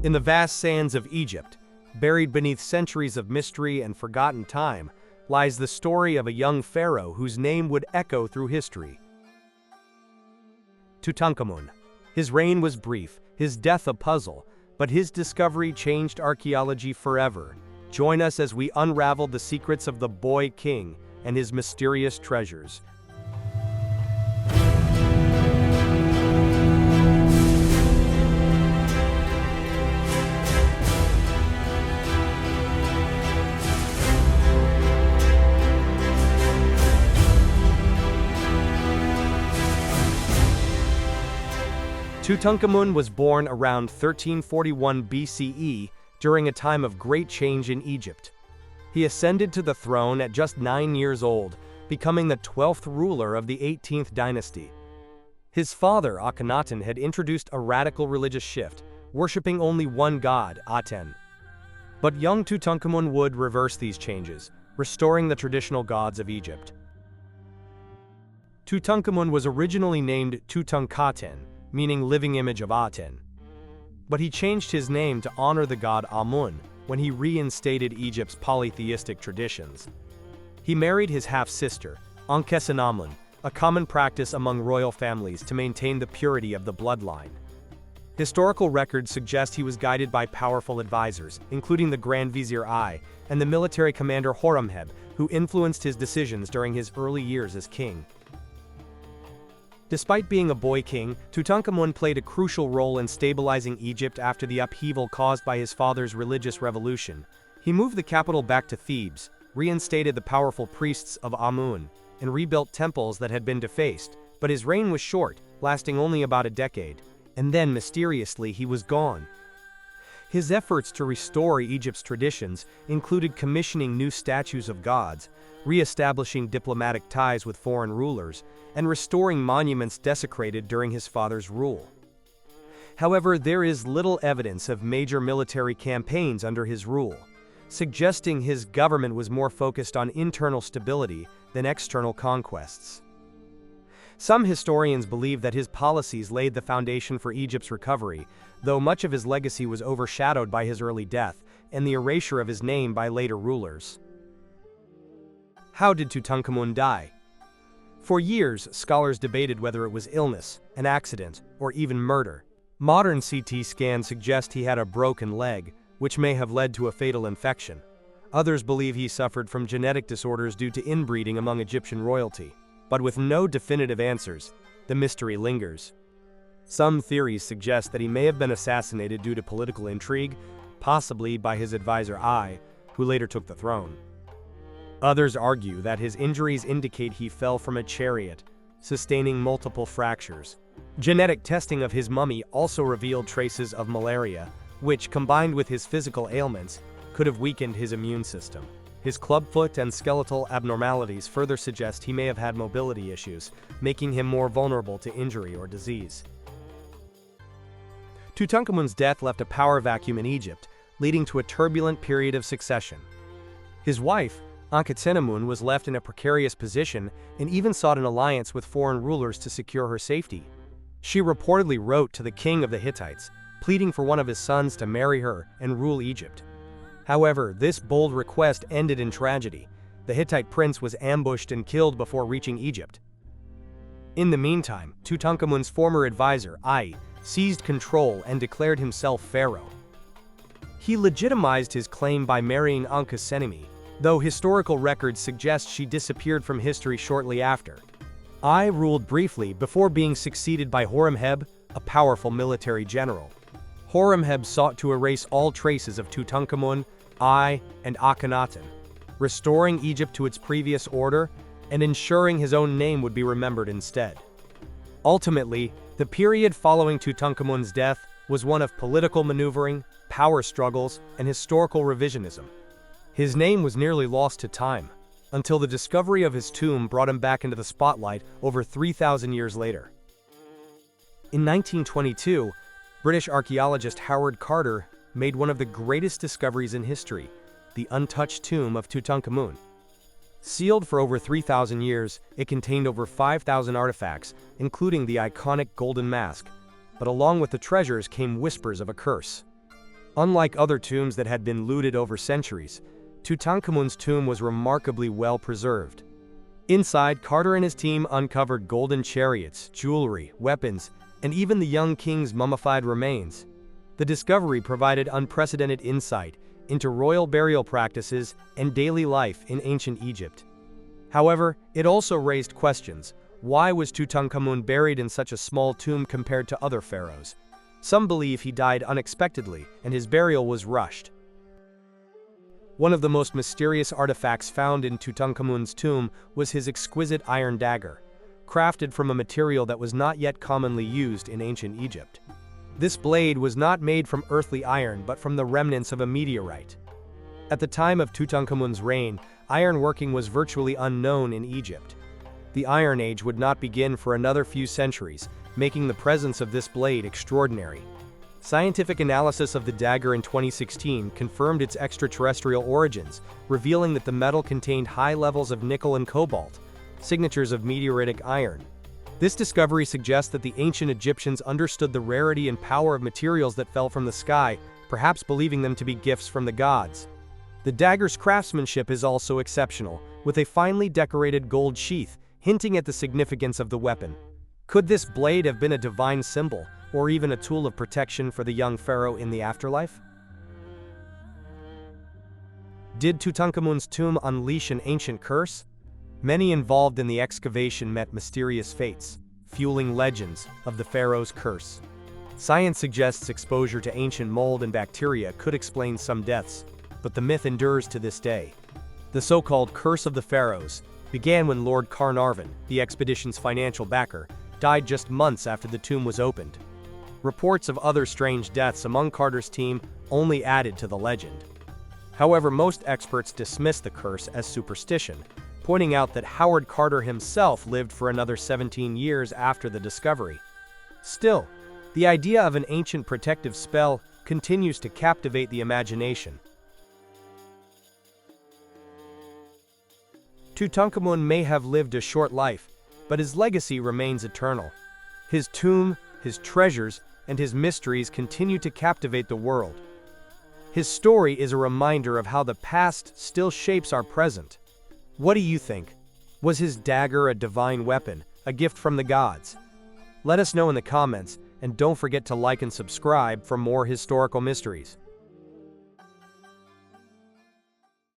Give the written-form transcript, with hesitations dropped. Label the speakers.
Speaker 1: In the vast sands of Egypt, buried beneath centuries of mystery and forgotten time, lies the story of a young pharaoh whose name would echo through history. Tutankhamun. His reign was brief, his death a puzzle, but his discovery changed archaeology forever. Join us as we unravel the secrets of the boy king and his mysterious treasures. Tutankhamun was born around 1341 BCE during a time of great change in Egypt. He ascended to the throne at just 9 years old, becoming the 12th ruler of the 18th dynasty. His father, Akhenaten, had introduced a radical religious shift, worshipping only one god, Aten. But young Tutankhamun would reverse these changes, restoring the traditional gods of Egypt. Tutankhamun was originally named Tutankhaten, meaning living image of Aten. But he changed his name to honor the god Amun when he reinstated Egypt's polytheistic traditions. He married his half-sister, Ankhesenamun, a common practice among royal families to maintain the purity of the bloodline. Historical records suggest he was guided by powerful advisors, including the Grand Vizier I and the military commander Horemheb, who influenced his decisions during his early years as king. Despite being a boy king, Tutankhamun played a crucial role in stabilizing Egypt after the upheaval caused by his father's religious revolution. He moved the capital back to Thebes, reinstated the powerful priests of Amun, and rebuilt temples that had been defaced, but his reign was short, lasting only about a decade. And then, mysteriously, he was gone. His efforts to restore Egypt's traditions included commissioning new statues of gods, re-establishing diplomatic ties with foreign rulers, and restoring monuments desecrated during his father's rule. However, there is little evidence of major military campaigns under his rule, suggesting his government was more focused on internal stability than external conquests. Some historians believe that his policies laid the foundation for Egypt's recovery, though much of his legacy was overshadowed by his early death and the erasure of his name by later rulers. How did Tutankhamun die? For years, scholars debated whether it was illness, an accident, or even murder. Modern CT scans suggest he had a broken leg, which may have led to a fatal infection. Others believe he suffered from genetic disorders due to inbreeding among Egyptian royalty. But with no definitive answers, the mystery lingers. Some theories suggest that he may have been assassinated due to political intrigue, possibly by his advisor Ai, who later took the throne. Others argue that his injuries indicate he fell from a chariot, sustaining multiple fractures. Genetic testing of his mummy also revealed traces of malaria, which, combined with his physical ailments, could have weakened his immune system. His clubfoot and skeletal abnormalities further suggest he may have had mobility issues, making him more vulnerable to injury or disease. Tutankhamun's death left a power vacuum in Egypt, leading to a turbulent period of succession. His wife, Ankhesenamun, was left in a precarious position and even sought an alliance with foreign rulers to secure her safety. She reportedly wrote to the king of the Hittites, pleading for one of his sons to marry her and rule Egypt. However, this bold request ended in tragedy. The Hittite prince was ambushed and killed before reaching Egypt. In the meantime, Tutankhamun's former advisor, Ai, seized control and declared himself pharaoh. He legitimized his claim by marrying Ankhesenamun, though historical records suggest she disappeared from history shortly after. Ai ruled briefly before being succeeded by Horemheb, a powerful military general. Horemheb sought to erase all traces of Tutankhamun, Ai, and Akhenaten, restoring Egypt to its previous order and ensuring his own name would be remembered instead. Ultimately, the period following Tutankhamun's death was one of political maneuvering, power struggles, and historical revisionism. His name was nearly lost to time, until the discovery of his tomb brought him back into the spotlight over 3,000 years later. In 1922, British archaeologist Howard Carter made one of the greatest discoveries in history, the untouched tomb of Tutankhamun. Sealed for over 3,000 years, it contained over 5,000 artifacts, including the iconic golden mask, but along with the treasures came whispers of a curse. Unlike other tombs that had been looted over centuries, Tutankhamun's tomb was remarkably well preserved. Inside, Carter and his team uncovered golden chariots, jewelry, weapons, and even the young king's mummified remains. The discovery provided unprecedented insight into royal burial practices and daily life in ancient Egypt. However, it also raised questions. Why was Tutankhamun buried in such a small tomb compared to other pharaohs? Some believe he died unexpectedly and his burial was rushed. One of the most mysterious artifacts found in Tutankhamun's tomb was his exquisite iron dagger, crafted from a material that was not yet commonly used in ancient Egypt. This blade was not made from earthly iron but from the remnants of a meteorite. At the time of Tutankhamun's reign, ironworking was virtually unknown in Egypt. The Iron Age would not begin for another few centuries, making the presence of this blade extraordinary. Scientific analysis of the dagger in 2016 confirmed its extraterrestrial origins, revealing that the metal contained high levels of nickel and cobalt, signatures of meteoritic iron. This discovery suggests that the ancient Egyptians understood the rarity and power of materials that fell from the sky, perhaps believing them to be gifts from the gods. The dagger's craftsmanship is also exceptional, with a finely decorated gold sheath, hinting at the significance of the weapon. Could this blade have been a divine symbol, or even a tool of protection for the young pharaoh in the afterlife? Did Tutankhamun's tomb unleash an ancient curse? Many involved in the excavation met mysterious fates, fueling legends of the pharaoh's curse. Science suggests exposure to ancient mold and bacteria could explain some deaths, but the myth endures to this day. The so-called Curse of the Pharaohs began when Lord Carnarvon, the expedition's financial backer, died just months after the tomb was opened. Reports of other strange deaths among Carter's team only added to the legend. However, most experts dismiss the curse as superstition, pointing out that Howard Carter himself lived for another 17 years after the discovery. Still, the idea of an ancient protective spell continues to captivate the imagination. Tutankhamun may have lived a short life, but his legacy remains eternal. His tomb, his treasures, and his mysteries continue to captivate the world. His story is a reminder of how the past still shapes our present. What do you think? Was his dagger a divine weapon, a gift from the gods? Let us know in the comments, and don't forget to like and subscribe for more historical mysteries.